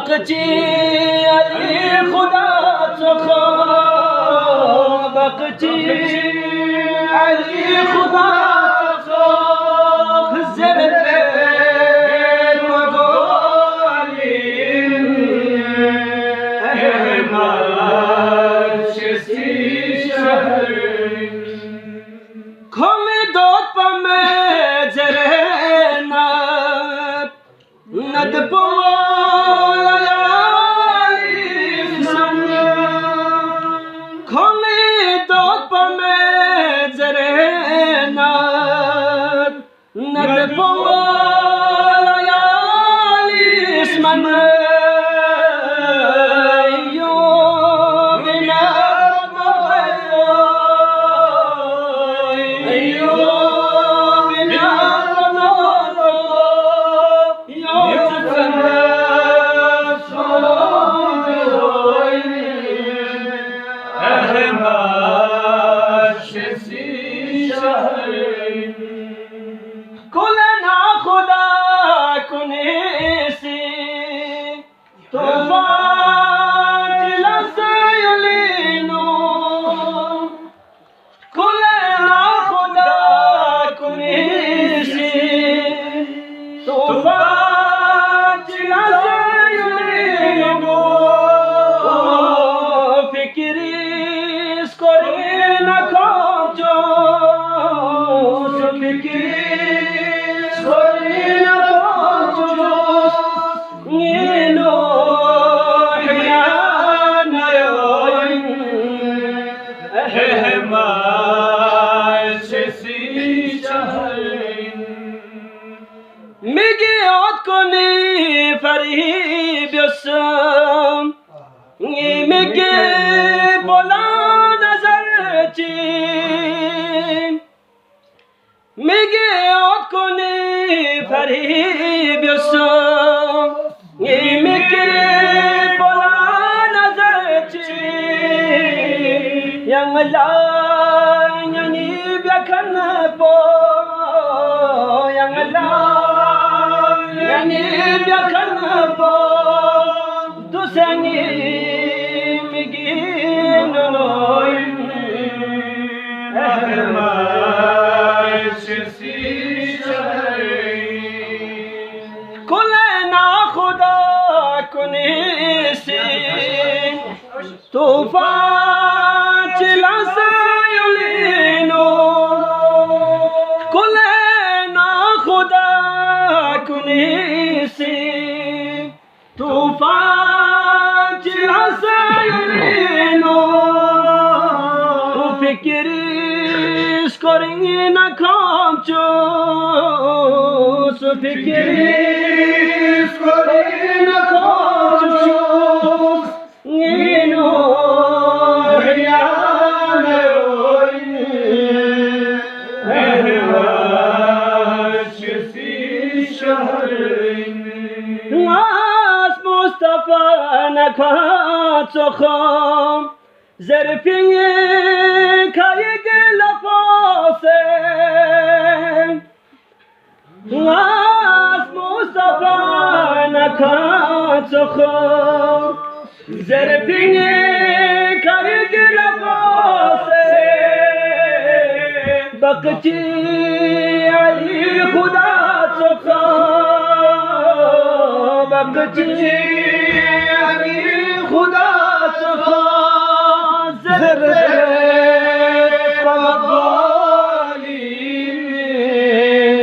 بقچی علی خدا چخا بقچی علی خدا چخا زرت مگو علی احمد شستی شهر کم داد پم زرنا ند فریب یسم میگه بلا نظر چی میگه آد کنی فریب یسم میگه بلا نظر چی yang la nyanyi biarkan po yang la nyanyi biarkan po tu sangi migin noi shisi kulena khuda kunisi tufan chila sayulino kulena khuda kunisi tufan chila sayulino fikris koringina kamcho fikris koringina kamcho Nakatsokham zerfinge kayge lafasem Nas Mustafa nakatsokham zerfinge kayge lafasem Baqti Ali khuda tsokha baqti